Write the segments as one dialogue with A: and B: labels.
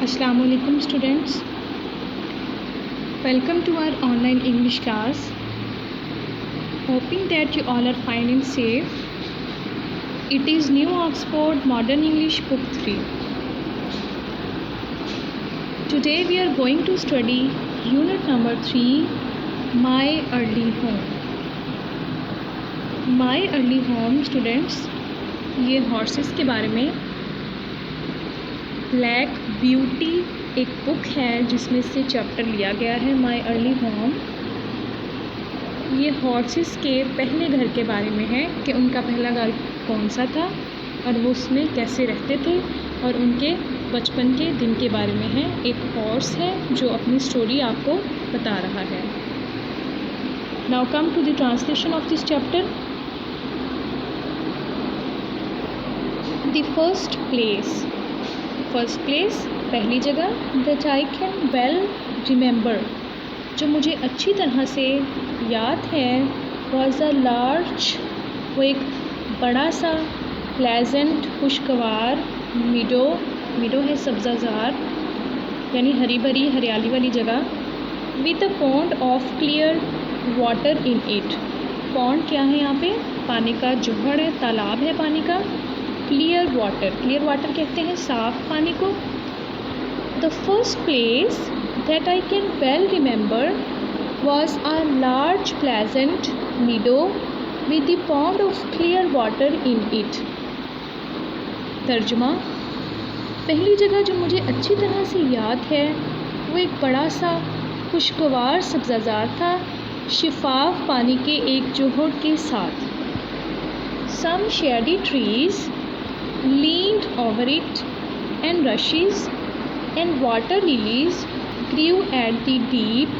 A: Assalamualaikum students, welcome to our online English class. Hoping that you all are fine and safe. It is New Oxford Modern English Book 3. Today we are going to study unit number 3, My Early Home. My Early Home students, ये horses के बारे में black beauty एक book है जिसमें से chapter लिया गया है माय अर्ली होम। ये हॉर्सेस के पहले घर के बारे में है कि उनका पहला घर कौन सा था और वो उसमें कैसे रहते थे और उनके बचपन के दिन के बारे में है। एक हॉर्स है जो अपनी स्टोरी आपको बता रहा है। Now come to the translation of this chapter. The first place पहली जगह that I can well remember जो मुझे अच्छी तरह से याद है वॉज अ लार्ज वो एक बड़ा सा प्लेजेंट खुशगवार मीडो है सब्ज़ाज़ार यानी हरी भरी हरियाली वाली जगह with a pond of clear water in it. Pond क्या है यहाँ पे? पानी का जोहड़ है, तालाब है पानी का। क्लियर वाटर कहते हैं साफ पानी को। The first place that I can well remember was a large pleasant मीडो with the pond of clear water in it. तर्जुमा, पहली जगह जो मुझे अच्छी तरह से याद है वो एक बड़ा सा खुशगवार सब्ज़ाज़ार था शिफाफ पानी के एक जोहड़ के साथ। Some shady trees leaned over it and rushes and water lilies grew at the deep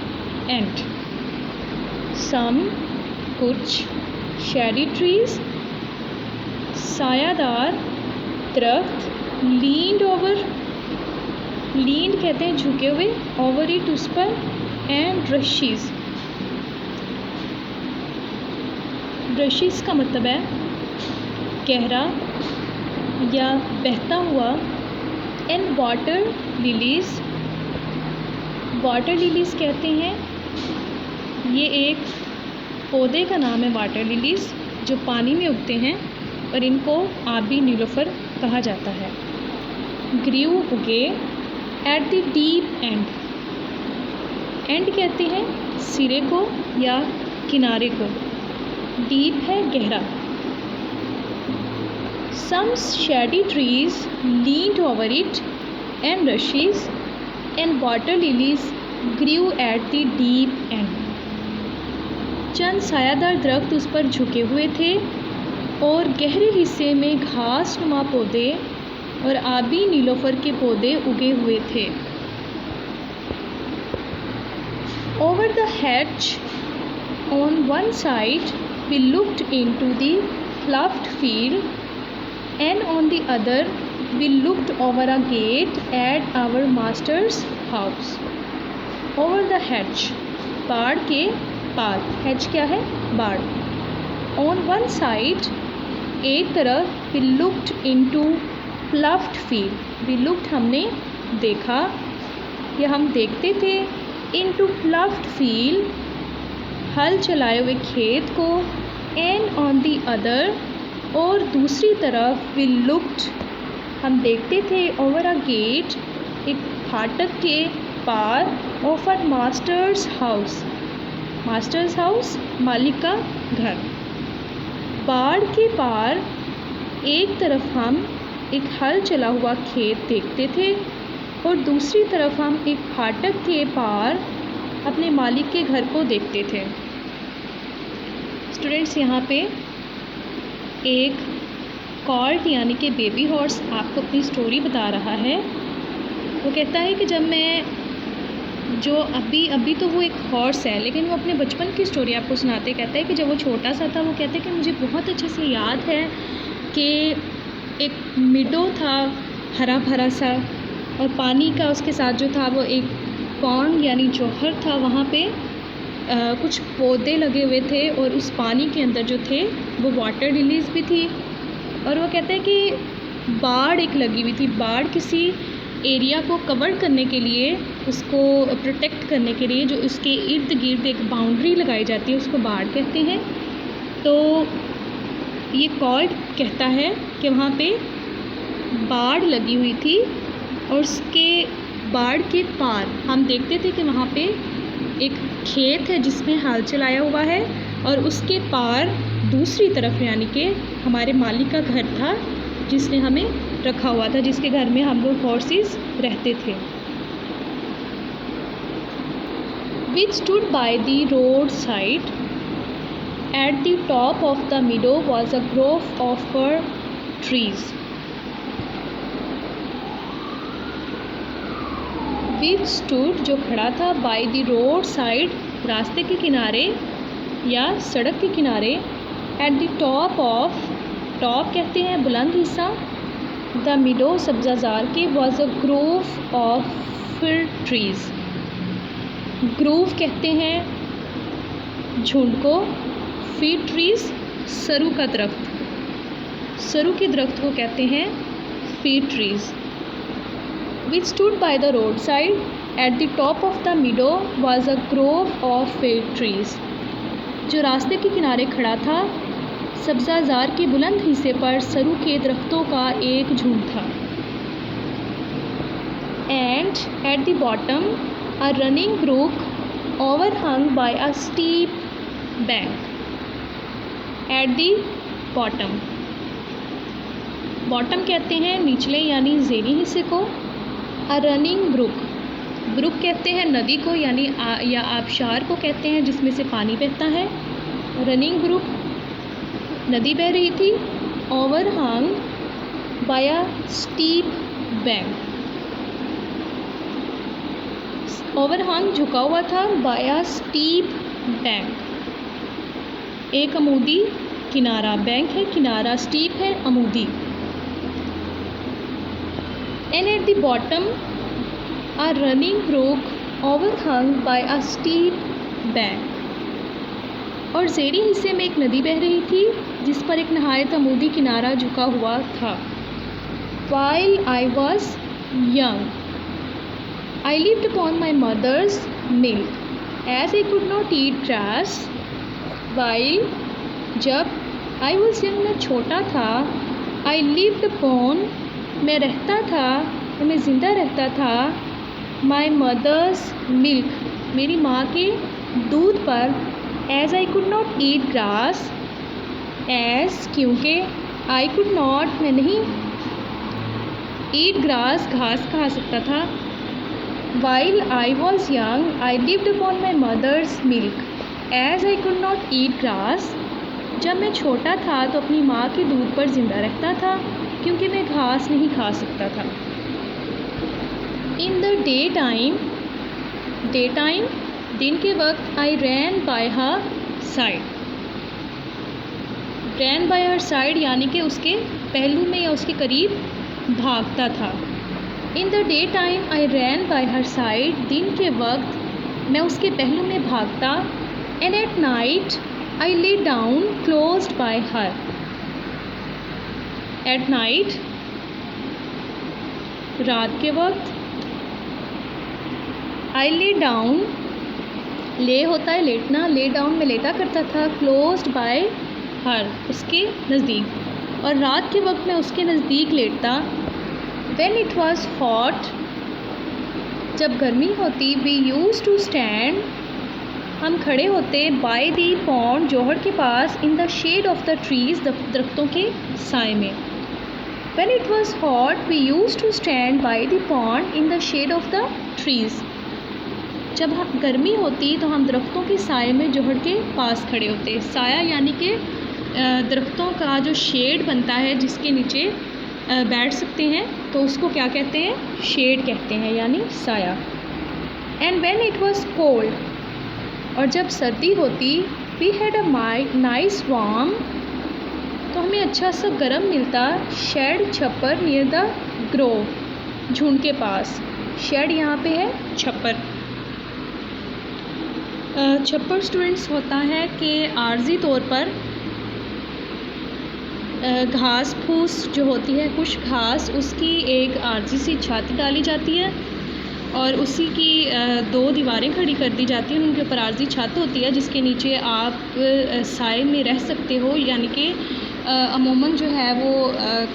A: end. Some कुछ shady trees सायादार दरख्त leaned कहते हैं झुके हुए, over it उस पर, and rushes का मतलब है गहरा या बहता हुआ। एंड वाटर लिलीज़ कहते हैं, ये एक पौधे का नाम है वाटर लिलीज़ जो पानी में उगते हैं और इनको आबी नीलोफर कहा जाता है। ग्रीव उगे एट द डीप एंड कहते हैं सिरे को या किनारे को, डीप है गहरा। Some shady trees leaned over it and rushes and water lilies grew at the deep end. चंद सायादार दरख्त उस पर झुके हुए थे और गहरे हिस्से में घास नुमा पौधे और आबी नीलोफर के पौधे उगे हुए थे। Over the hedge on one side we looked into the ploughed field and on the other we looked over a gate at our master's house. Over the hedge, बाड़ के पार, hedge क्या है? बाड़। On one side, एक तरफ we looked into ploughed field. We looked हमने देखा या हम देखते थे into ploughed field हल चलाए हुए खेत को, and on the other और दूसरी तरफ वी लुक्ड हम देखते थे ओवर अ गेट एक फाटक के power of our masters house मालिक का घर। बाड़ के पार एक तरफ हम एक हल चला हुआ खेत देखते थे और दूसरी तरफ हम एक फाटक के पार अपने मालिक के घर को देखते थे। स्टूडेंट्स, यहाँ पे एक कॉल्ट यानी कि बेबी हॉर्स आपको अपनी स्टोरी बता रहा है। वो कहता है कि जब मैं जो अभी तो वो एक हॉर्स है लेकिन वो अपने बचपन की स्टोरी आपको सुनाते कहता है कि जब वो छोटा सा था वो कहता है कि मुझे बहुत अच्छे से याद है कि एक मिडो था हरा भरा सा और पानी का उसके साथ जो था वो एक पॉन्ड यानी जौहर था। वहाँ पे कुछ पौधे लगे हुए थे और उस पानी के अंदर जो थे वो वाटर लिलीज़ भी थी। और वो कहते हैं कि बाड़ एक लगी हुई थी। बाड़ किसी एरिया को कवर करने के लिए, उसको प्रोटेक्ट करने के लिए जो उसके इर्द गिर्द एक बाउंड्री लगाई जाती है उसको बाड़ कहते हैं। तो ये कॉर्ड कहता है कि वहाँ पे बाड़ लगी हुई थी और उसके बाड़ के पार हम देखते थे कि वहाँ पे एक खेत है जिसमें हल चलाया हुआ है और उसके पार दूसरी तरफ यानी कि हमारे मालिक का घर था जिसने हमें रखा हुआ था, जिसके घर में हम लोग हॉर्सेस रहते थे। Which stood by the roadside. At the top of the meadow was a grove of fir trees. Which stood जो खड़ा था by the roadside रास्ते के किनारे या सड़क के किनारे। At the top of, top कहते हैं बुलंद हिस्सा, द meadow सब्ज़ाज़ार के, was a grove of fir trees. Groove कहते हैं झुंड को, फीट ट्रीज सरू का दरख्त, सरू के दरख्त को कहते हैं feet trees. Which stood by the road side at the top of the मीडो was a Grove of feet trees. जो रास्ते के किनारे खड़ा था सब्ज़ाज़ार के बुलंद हिस्से पर सरू के दरख्तों का एक झुंड था। And at the bottom a running brook overhung by a steep bank. At the bottom, bottom कहते हैं निचले यानी ज़ेनी हिस्से को। a running brook, ब्रुक कहते हैं नदी को यानी या आबशार को कहते हैं जिसमें से पानी बहता है। रनिंग ब्रुक नदी बह रही थी। overhung by a steep bank, ओवरहंग झुका हुआ था, बाय अ स्टीप बैंक, एक अमूदी किनारा, बैंक है किनारा, स्टीप है अमूदी। And at the bottom a running brook overhung by a steep bank, और ज़ेरी हिस्से में एक नदी बह रही थी जिस पर एक नहायत अमूदी किनारा झुका हुआ था। While I was young I lived upon my mother's milk, as I could not eat grass. While जब I was young मैं छोटा था, I lived upon मैं रहता था, मैं ज़िंदा रहता था, my mother's milk मेरी माँ के दूध पर, as I could not eat grass, as क्योंकि I could not मैं नहीं eat grass घास खा सकता था। While I was young, I lived upon my mother's milk, as I could not eat grass. जब मैं छोटा था तो अपनी माँ के दूध पर ज़िंदा रहता था क्योंकि मैं घास नहीं खा सकता था। In the daytime, daytime दिन के वक्त, I ran by her side. Ran by her side यानी कि उसके पहलू में या उसके करीब भागता था। In the day time I ran by her side दिन के वक्त मैं उसके पहलू में भागता। And at night I lay down closed bye her. At night रात के वक्त, आई ले डाउन ले होता है लेटना, ले डाउन में लेटा करता था, क्लोज्ड बाय हर उसके नज़दीक, और रात के वक्त मैं उसके नज़दीक लेटता। When it was hot, जब गर्मी होती, we used to stand हम खड़े होते, by the pond जोहड़ के पास, in the shade of the trees दरख्तों के साए में। When it was hot, we used to stand by the pond in the shade of the trees. जब गर्मी होती तो हम दरख्तों के साए में जोहड़ के पास खड़े होते। साया यानी कि दरख्तों का जो शेड बनता है जिसके नीचे बैठ सकते हैं तो उसको क्या कहते हैं, शेड कहते हैं यानी साया। And when it was cold, और जब सर्दी होती, we had a nice warm तो हमें अच्छा सा गर्म मिलता। शेड छप्पर नियर द ग्रोव झुंड के पास, शेड यहाँ पे है छप्पर। छप्पर स्टूडेंट्स होता है कि आर्जी तौर पर घास फूस जो होती है, खुश घास, उसकी एक आर्जी सी छत डाली जाती है और उसी की 2 दीवारें खड़ी कर दी जाती हैं। उनके ऊपर आर्जी छत होती है जिसके नीचे आप साए में रह सकते हो, यानी कि अमूमन जो है वो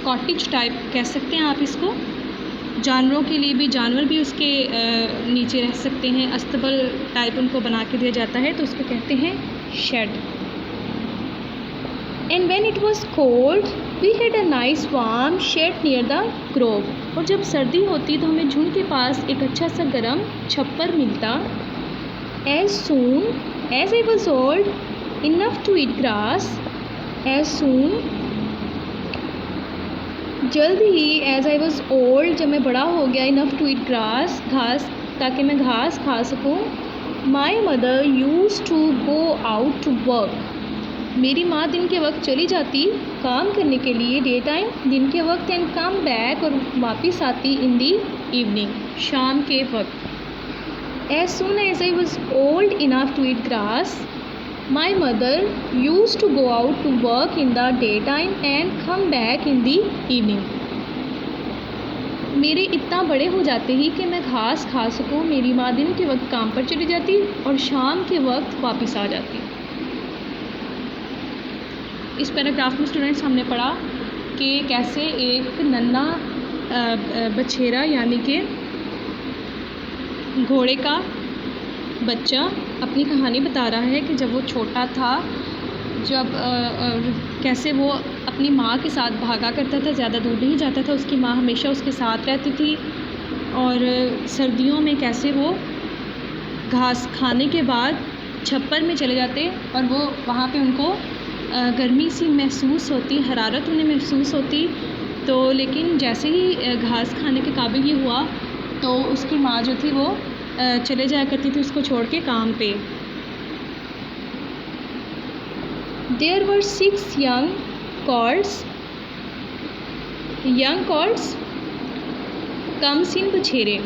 A: कॉटेज टाइप कह सकते हैं आप इसको। जानवरों के लिए भी, जानवर भी उसके नीचे रह सकते हैं। अस्तबल टाइप उनको बना के दिया जाता है तो उसको कहते हैं shade. And when it was cold we had a nice warm shade near the grove. और जब सर्दी होती तो हमें झुंड के पास एक अच्छा सा गर्म छप्पर मिलता। As soon as I was old enough to eat grass, as soon जल्द ही, एज आई वॉज ओल्ड जब मैं बड़ा हो गया, इनफ टू ईट ग्रास घास, ताकि मैं घास खा सकूँ। My mother used to go out to work. मेरी माँ दिन के वक्त चली जाती काम करने के लिए, डे टाइम दिन के वक्त, एंड कम बैक और वापस आती इन दी इवनिंग, शाम के वक्त। As soon as I was old enough to eat grass my mother used to go out to work in the day time and come back in the evening. मेरे इतना बड़े हो जाते ही कि मैं घास खा सकूँ, मेरी माँ दिन के वक्त काम पर चली जाती और शाम के वक्त वापस आ जाती। इस पैराग्राफ में स्टूडेंट्स हमने पढ़ा कि कैसे एक नन्हा बछेरा यानी कि घोड़े का बच्चा अपनी कहानी बता रहा है कि जब वो छोटा था, जब कैसे वो अपनी माँ के साथ भागा करता था, ज़्यादा दूर नहीं जाता था, उसकी माँ हमेशा उसके साथ रहती थी। और सर्दियों में कैसे वो घास खाने के बाद छप्पर में चले जाते और वो वहाँ पे उनको गर्मी सी महसूस होती, हरारत उन्हें महसूस होती। तो लेकिन जैसे ही घास खाने के काबिल ये हुआ तो उसकी माँ जो थी वो चले जाया करती थी उसको छोड़ के काम पे। There were 6 young colts कमसिन बछेरे।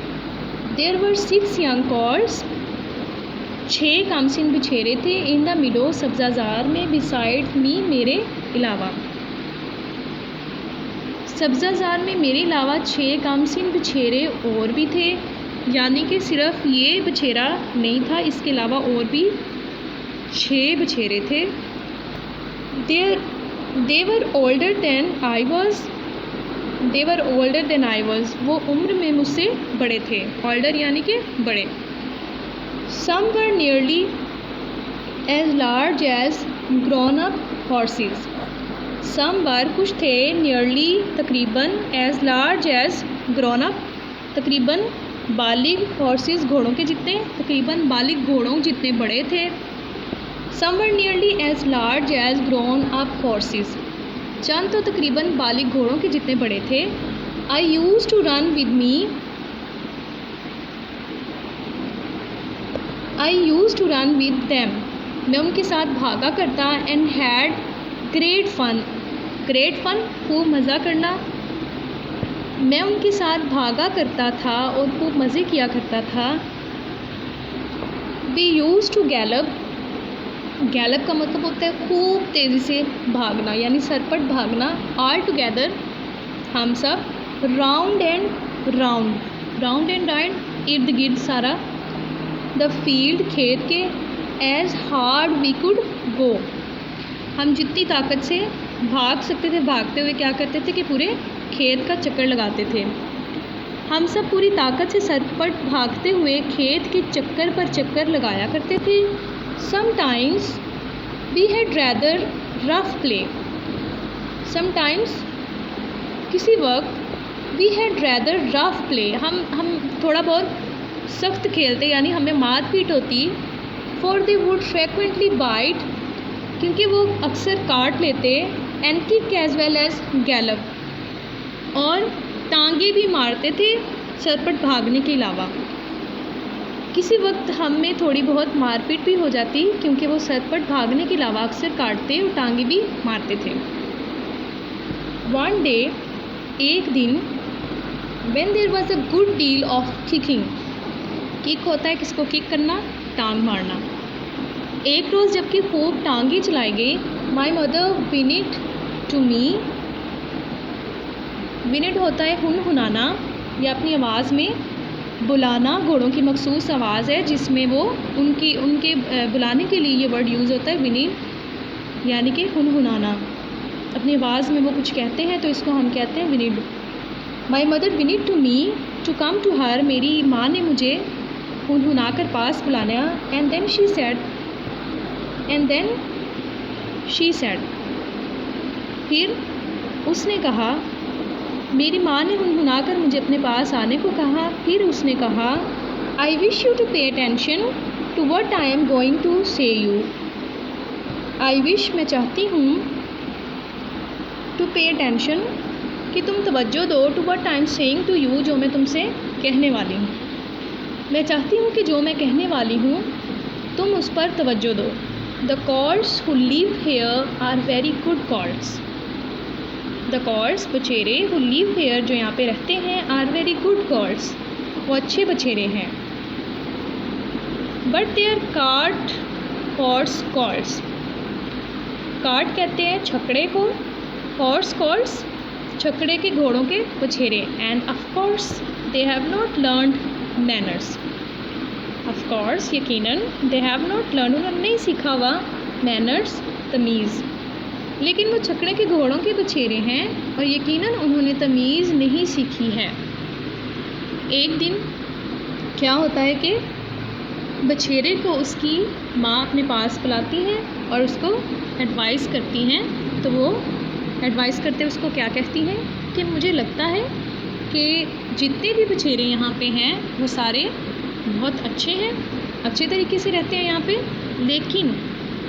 A: There were 6 young colts, 6 कमसिन बछेरे थे। इन द मिडो, सब्ज़ाज़ार में, बिसाइड मी, मेरे अलावा। सब्ज़ाज़ार में मेरे अलावा 6 कमसिन बछेरे और भी थे, यानी कि सिर्फ ये बछेरा नहीं था, इसके अलावा और भी 6 बछेरे थे। They were older than I was. वो उम्र में मुझसे बड़े थे। Older यानी कि बड़े। Some were nearly as large as grown up horses. Some were कुछ थे, nearly तकरीबन, as large as grown up तकरीबन बालिग, horses घोड़ों के जितने, तकरीबन बालिग घोड़ों जितने बड़े थे। Some were nearly as large as grown up horses. चंद तो तकरीबन बालिग घोड़ों के जितने बड़े थे। I used to run with them. मैं उनके साथ भागा करता। And had great fun. खूब मज़ा करना। मैं उनके साथ भागा करता था और खूब मज़े किया करता था। We used to gallop का मतलब होता है खूब तेज़ी से भागना, यानी सरपट भागना। ऑल टुगेदर हम सब। राउंड एंड राउंड, इर्द गिर्द सारा। द फील्ड खेत के। As hard we could go, हम जितनी ताकत से भाग सकते थे, भागते हुए क्या करते थे कि पूरे खेत का चक्कर लगाते थे। हम सब पूरी ताकत से सरपट भागते हुए खेत के चक्कर पर चक्कर लगाया करते थे। Sometimes we had rather rough play. Sometimes किसी वक्त we had rather rough play, हम थोड़ा बहुत सख्त खेलते, यानी हमें मार पीट होती। For they would frequently bite, क्योंकि वो अक्सर काट लेते। And kick as well as gallop, और टांगे भी मारते थे सरपट भागने के अलावा। किसी वक्त हम में थोड़ी बहुत मारपीट भी हो जाती, क्योंकि वो सरपट भागने के अलावा अक्सर काटते और टांगे भी मारते थे। One day, एक दिन, when there was a good deal of kicking. Kick होता है किसको किक करना, टांग मारना। एक रोज़ जबकि खूब टांगे चलाई गई। My mother whinnied to me. Whinnied होता है हुनहुनाना या अपनी आवाज़ में बुलाना। घोड़ों की मखसूस आवाज़ है जिसमें वो उनके बुलाने के लिए ये वर्ड यूज़ होता है विनिड, यानी कि हुनहुनाना। अपनी आवाज़ में वो कुछ कहते हैं तो इसको हम कहते हैं whinnied. My mother whinnied to me to come to her. मेरी माँ ने मुझे हुनहुना कर पास बुलाया। एंड देन शी सेड, फिर उसने कहा, मेरी माँ ने हुनहुना कर मुझे अपने पास आने को कहा। फिर उसने कहा, I wish you to pay attention to what I am going to say you. I wish, मैं चाहती हूँ, टू पे अटेंशन, कि तुम तवज्जो दो, to what I am saying to you, जो मैं तुमसे कहने वाली हूँ। मैं चाहती हूँ कि जो मैं कहने वाली हूँ तुम उस पर तवज्जो दो। The colts who live here are very good colts. The colts, बछेरे, हु लिव हेयर, जो यहाँ पे रहते हैं, आर वेरी गुड कॉर्ड्स, वो अच्छे बछेरे हैं। But they are cart horse colts. Cart कहते हैं छकड़े को, हॉर्स कॉर्ड्स, छकड़े के घोड़ों के बछेरे। And of course they have not learned manners. Of course, यकीनन, दे हैव नॉट लर्न, उन्होंने नहीं सीखा हुआ मैनर्स, तमीज़। लेकिन वो छकड़े के घोड़ों के बछेरे हैं और यकीनन उन्होंने तमीज़ नहीं सीखी है। एक दिन क्या होता है कि बछेरे को उसकी माँ अपने पास बुलाती है और उसको एडवाइस करती हैं। तो वो एडवाइस करते उसको क्या कहती हैं कि मुझे लगता है कि जितने भी बछेरे यहाँ पे हैं वो सारे बहुत अच्छे हैं, अच्छे तरीके से रहते हैं यहाँ पे, लेकिन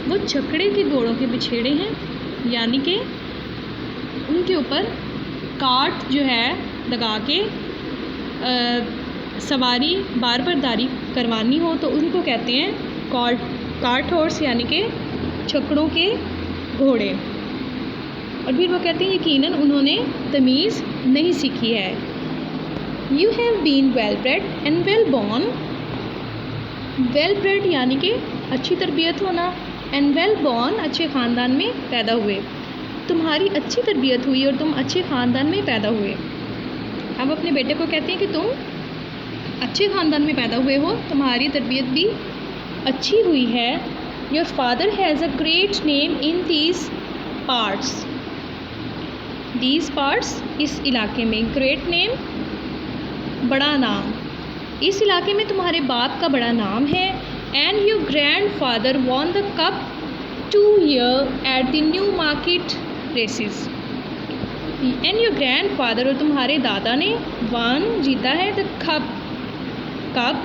A: वो छकड़े के घोड़ों के बछेरे हैं, यानी कि उनके ऊपर काट जो है लगा के सवारी बार दारी करवानी हो तो उनको कहते हैं कार्ट हॉर्स, यानी कि छकड़ों के घोड़े। और फिर वो कहते हैं यकीनन उन्होंने तमीज़ नहीं सीखी है। You have been well bred and well born. Well bred यानी कि अच्छी तरबियत होना, एंड वेल बॉर्न, अच्छे ख़ानदान में पैदा हुए। तुम्हारी अच्छी तरबियत हुई और तुम अच्छे ख़ानदान में पैदा हुए। अब अपने बेटे को कहते हैं कि तुम अच्छे ख़ानदान में पैदा हुए हो, तुम्हारी तरबियत भी अच्छी हुई है। Your father has a great name in these parts. These parts, इस इलाके में, ग्रेट नेम, बड़ा नाम, इस इलाके में तुम्हारे बाप का बड़ा नाम है। And your grandfather won the cup 2 year at the Newmarket races. And your grandfather, और तुम्हारे दादा ने, वन, जीता है, द कप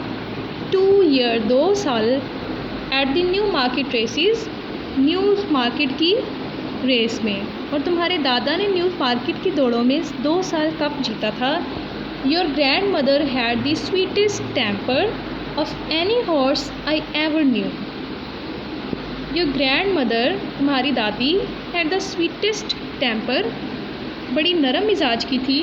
A: 2 ईयर, 2 साल, at the Newmarket races, Newmarket की रेस में, और तुम्हारे दादा ने न्यू मार्केट की दौड़ों में 2 साल कप जीता था। Your grandmother had the sweetest temper of any horse I ever knew. Your grandmother, तुम्हारी दादी, हैड द स्वीटेस्ट टेम्पर, बड़ी नरम मिजाज की थी,